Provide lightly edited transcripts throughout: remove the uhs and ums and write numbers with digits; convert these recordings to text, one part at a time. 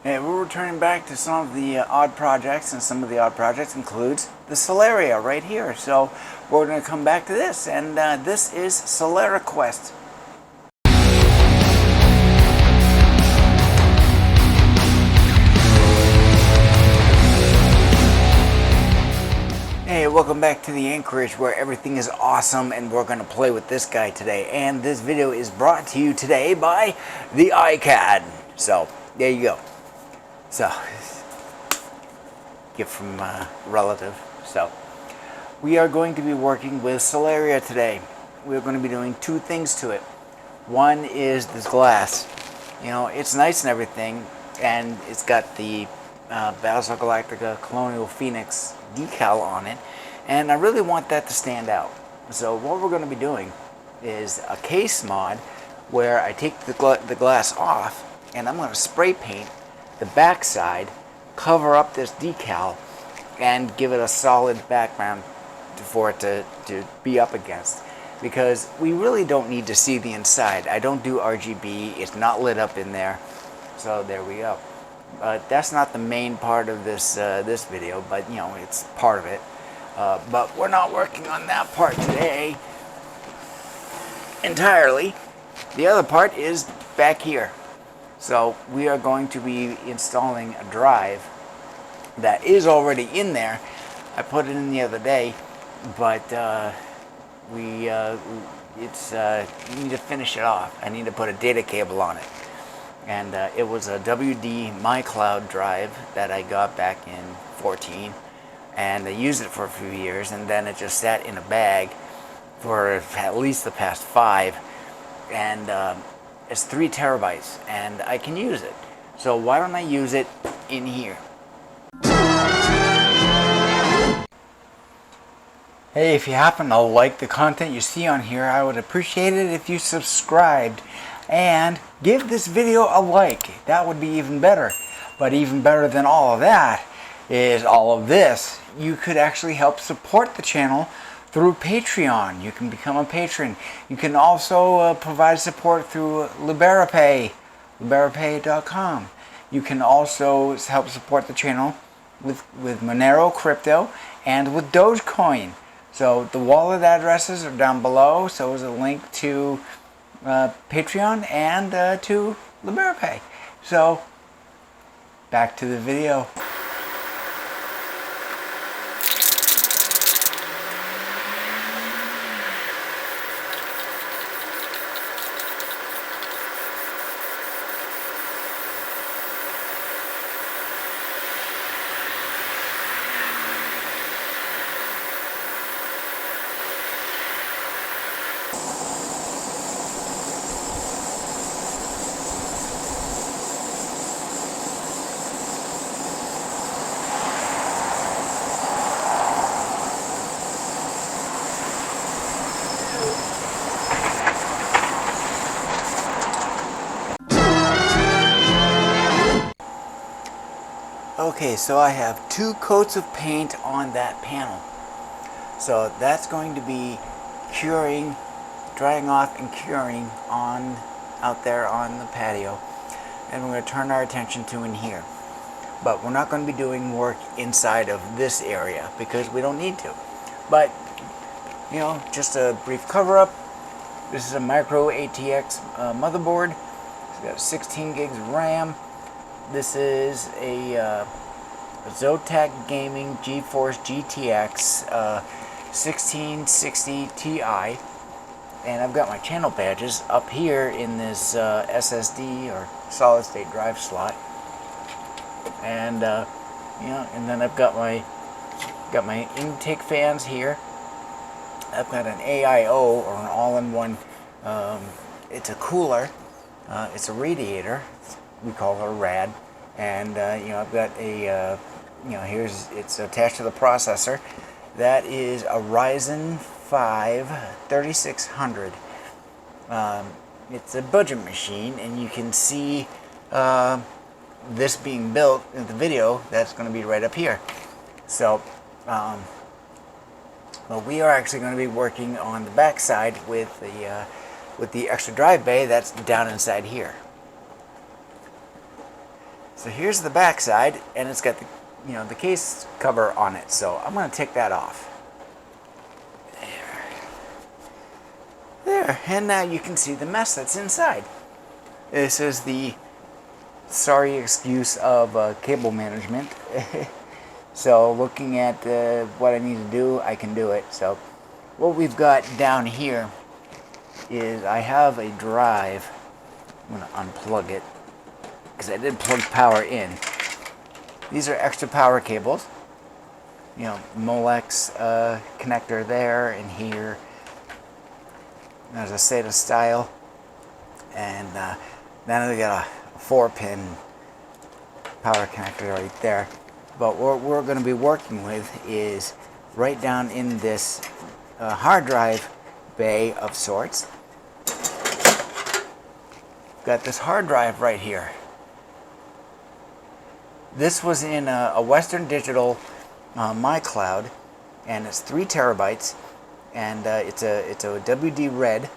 And we're returning back to some of the odd projects, and some of the odd projects includes the Solaria right here. So we're going to come back to this, and this is SOLARIQuest. Hey, welcome back to the AnKorage, where everything is awesome, and we're going to play with this guy today. And this video is brought to you today by the iCAD. So there you go. So, gift from a relative. So, we are going to be working with Solaria today. We're going to be doing two things to it. One is this glass. You know, it's nice and everything, and it's got the Battlestar Galactica Colonial Phoenix decal on it, and I really want that to stand out. So, what we're going to be doing is a case mod where I take the glass off, and I'm going to spray paint the backside, cover up this decal, and give it a solid background for it to be up against, because we really don't need to see the inside. I don't do RGB, it's not lit up in there, so there we go. But that's not the main part of this this video, but you know, it's part of it. But we're not working on that part today entirely. The other part is back here. So we are going to be installing a drive that is already in there. I put it in the other day, but we need to finish it off. I need to put a data cable on it. And it was a WD MyCloud drive that I got back in 14, and I used it for a few years, and then it just sat in a bag for at least the past 5, and it's 3 terabytes, and I can use it. So why don't I use it in here? Hey, if you happen to like the content you see on here, I would appreciate it if you subscribed and give this video a like. That would be even better. But even better than all of that is all of this. You could actually help support the channel through Patreon. You can become a patron. You can also provide support through LiberaPay, liberapay.com. You can also help support the channel with Monero Crypto and with Dogecoin. So the wallet addresses are down below. So is a link to Patreon and to LiberaPay. So back to the video. Okay, so I have 2 coats of paint on that panel. So that's going to be curing, drying off and curing out there on the patio. And we're going to turn our attention to in here. But we're not going to be doing work inside of this area because we don't need to. But, you know, just a brief cover up. This is a micro ATX motherboard. It's got 16 gigs of RAM. This is a Zotac Gaming GeForce GTX 1660 Ti, and I've got my channel badges up here in this SSD or solid state drive slot, and you know, and then I've got my intake fans here. I've got an AIO, or an all-in-one. It's a cooler. It's a radiator. We call her RAD, and you know, I've got a you know, it's attached to the processor. That is a Ryzen 5 3600. It's a budget machine, and you can see this being built in the video. That's going to be right up here. So, well, we are actually going to be working on the back side with the extra drive bay that's down inside here. So here's the back side, and it's got the, the case cover on it. So I'm going to take that off. There, and now you can see the mess that's inside. This is the sorry excuse of cable management. So looking at what I need to do, I can do it. So what we've got down here is I have a drive. I'm going to unplug it because I did plug power in. These are extra power cables. Molex connector there and here. There's a SATA style, and then we got a 4-pin power connector right there. But what we're going to be working with is right down in this hard drive bay of sorts. Got this hard drive right here. This was in a Western Digital MyCloud, and it's 3 terabytes. And it's a WD Red.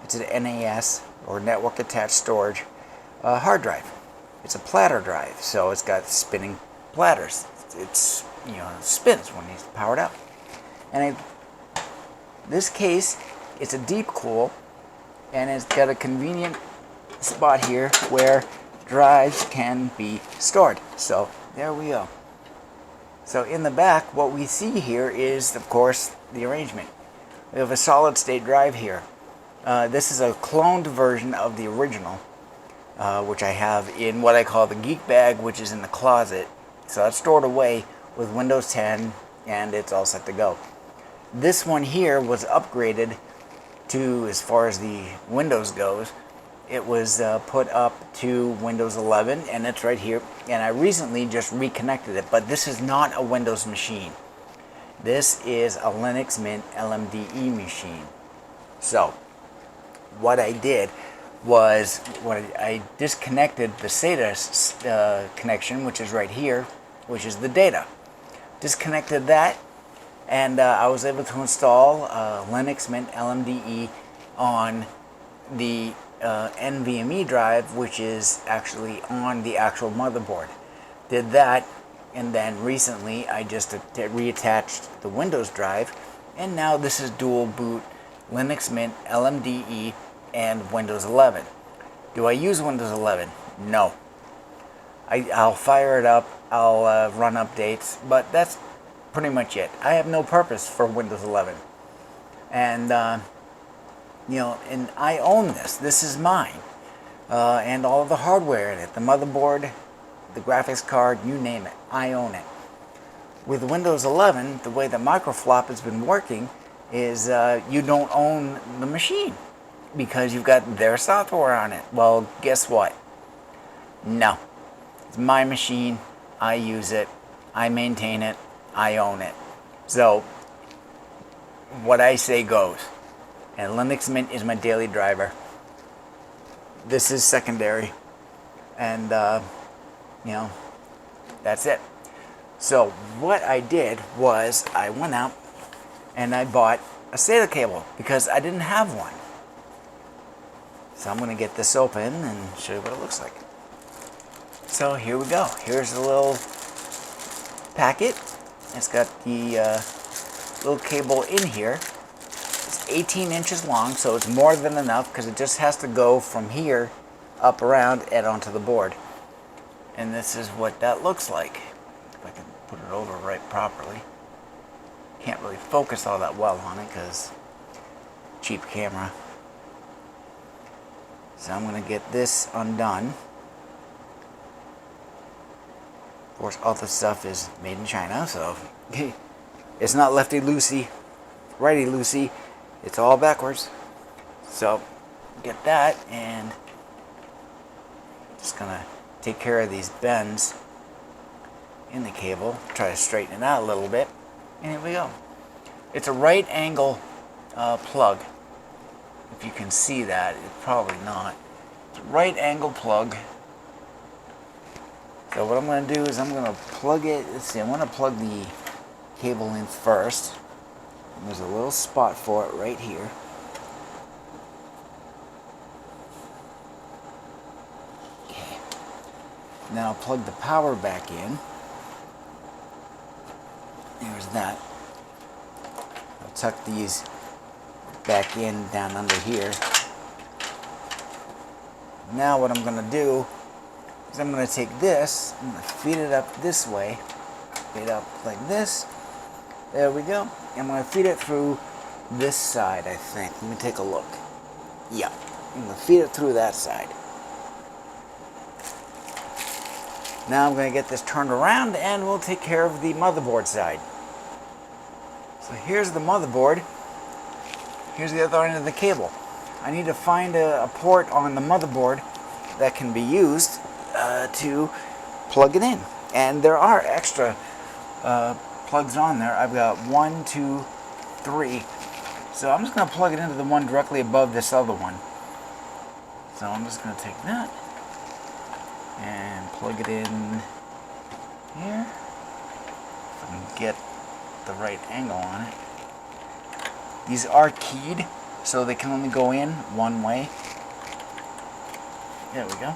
It's an NAS, or network attached storage hard drive. It's a platter drive, so it's got spinning platters. It's it spins when it's powered up. And this case, it's a deep cool, and it's got a convenient spot here where drives can be stored. So there we go. So in the back, what we see here is, of course, the arrangement. We have a solid state drive here. This is a cloned version of the original, which I have in what I call the geek bag, which is in the closet. So that's stored away with Windows 10, and it's all set to go. This one here was upgraded to, as far as the Windows goes, it was put up to Windows 11, and it's right here. And I recently just reconnected it, but this is not a Windows machine. This is a Linux Mint LMDE machine. So, what I did was I disconnected the SATA connection, which is right here, which is the data. Disconnected that, and I was able to install Linux Mint LMDE on the NVMe drive, which is actually on the actual motherboard. Did that. And then recently I just reattached the Windows drive, and now this is dual boot Linux Mint, LMDE, and Windows 11. Do I use Windows 11? No. I'll fire it up, I'll run updates, but that's pretty much it. I have no purpose for Windows 11. And, and I own this. This is mine. And all of the hardware in it, the motherboard, the graphics card, you name it, I own it. With Windows 11, the way that microflop has been working is you don't own the machine because you've got their software on it. Well, guess what? No. It's my machine, I use it, I maintain it, I own it. So, what I say goes. And Linux Mint is my daily driver. This is secondary. And, that's it. So what I did was I went out and I bought a SATA cable because I didn't have one. So I'm going to get this open and show you what it looks like. So here we go. Here's the little packet. It's got the little cable in here. It's 18 inches long, so it's more than enough because it just has to go from here up around and onto the board. And this is what that looks like. If I can put it over right properly. Can't really focus all that well on it because cheap camera. So I'm going to get this undone. Of course, all this stuff is made in China, so it's not lefty-loosey, righty-loosey. It's all backwards. So get that, and just going to take care of these bends in the cable, try to straighten it out a little bit, and here we go. It's a right angle plug. If you can see that, it's probably not. It's a right angle plug. So what I'm going to do is I'm going to plug it. Let's see, I want to plug the cable in first. There's a little spot for it right here. Now I'll plug the power back in. There's that. I'll tuck these back in down under here. Now what I'm going to do is I'm going to take this, I'm going to feed it up this way, feed it up like this. There we go. I'm going to feed it through this side, I think. Let me take a look. Yeah, I'm going to feed it through that side. Now I'm going to get this turned around and we'll take care of the motherboard side. So here's the motherboard. Here's the other end of the cable. I need to find a port on the motherboard that can be used to plug it in. And there are extra plugs on there. I've got 1, 2, 3. So I'm just going to plug it into the one directly above this other one. So I'm just going to take that and plug it in here. If I can get the right angle on it. These are keyed, so they can only go in one way. There we go.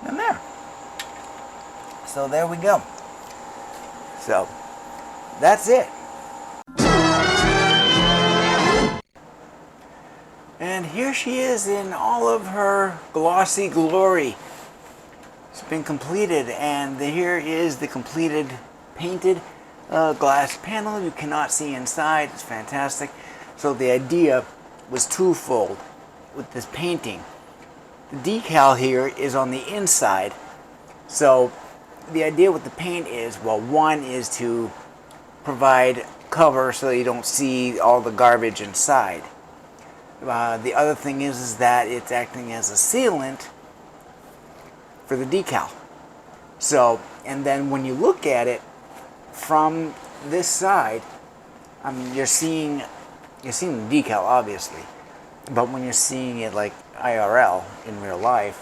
And there. So there we go. So that's it. And here she is in all of her glossy glory. It's been completed, and here is the completed painted glass panel. You cannot see inside. It's fantastic. So the idea was twofold with this painting. The decal here is on the inside. So the idea with the paint is, well, one is to provide cover so you don't see all the garbage inside. The other thing is that it's acting as a sealant for the decal. So, and then when you look at it from this side, you're seeing the decal, obviously, but when you're seeing it like IRL in real life,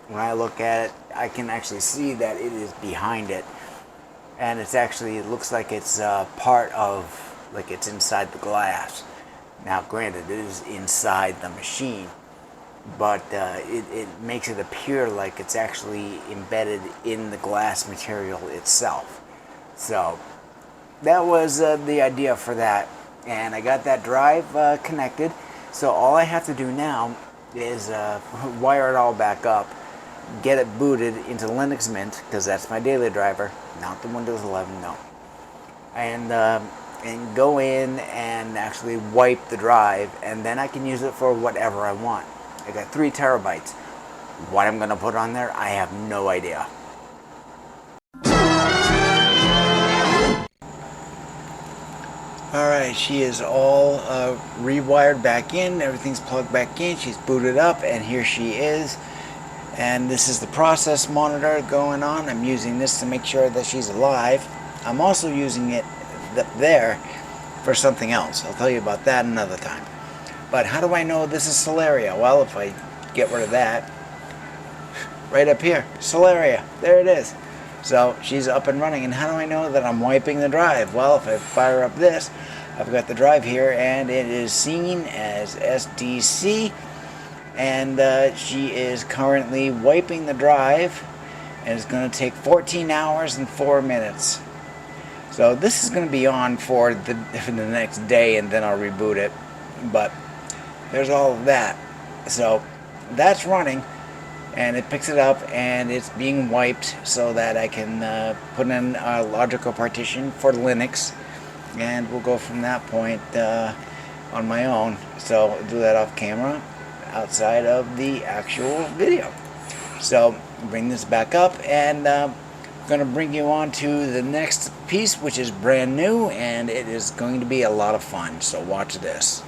when I look at it, I can actually see that it is behind it, and it's actually, it looks like it's part of, like it's inside the glass. Now granted, it is inside the machine, but it makes it appear like it's actually embedded in the glass material itself. So that was the idea for that, and I got that drive connected. So all I have to do now is wire it all back up, get it booted into Linux Mint, because that's my daily driver, not the Windows 11, no. And go in and actually wipe the drive, and then I can use it for whatever I want. I got 3 terabytes. What I'm going to put on there, I have no idea. Alright, she is all rewired back in. Everything's plugged back in. She's booted up, and here she is. And this is the process monitor going on. I'm using this to make sure that she's alive. I'm also using it there for something else. I'll tell you about that another time. But how do I know this is Solaria? Well, if I get rid of that, right up here, Solaria, there it is. So she's up and running. And how do I know that I'm wiping the drive? Well, if I fire up this, I've got the drive here, and it is seen as SDC, and she is currently wiping the drive, and it's going to take 14 hours and 4 minutes. So this is going to be on for the next day, and then I'll reboot it. But there's all of that. So that's running, and it picks it up, and it's being wiped so that I can put in a logical partition for Linux, and we'll go from that point on my own. So I'll do that off camera outside of the actual video. So bring this back up, and I'm going to bring you on to the next piece, which is brand new, and it is going to be a lot of fun. So watch this.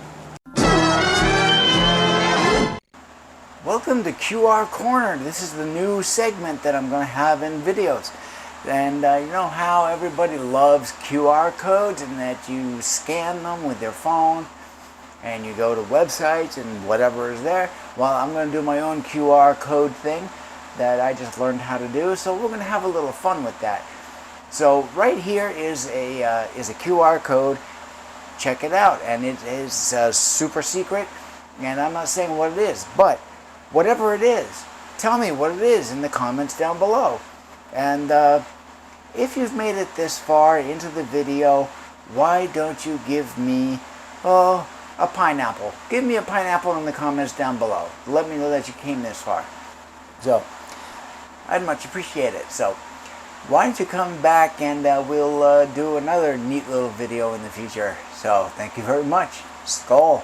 Welcome to QR Corner. This is the new segment that I'm going to have in videos. And you know how everybody loves QR codes, and that you scan them with your phone and you go to websites and whatever is there? Well, I'm going to do my own QR code thing that I just learned how to do, so we're going to have a little fun with that. So right here is a QR code. Check it out, and it is super secret, and I'm not saying what it is, but whatever it is, tell me what it is in the comments down below. And if you've made it this far into the video, why don't you give me, oh, a pineapple. Give me a pineapple in the comments down below. Let me know that you came this far. So, I'd much appreciate it. So, why don't you come back and we'll do another neat little video in the future. So, thank you very much. Skál.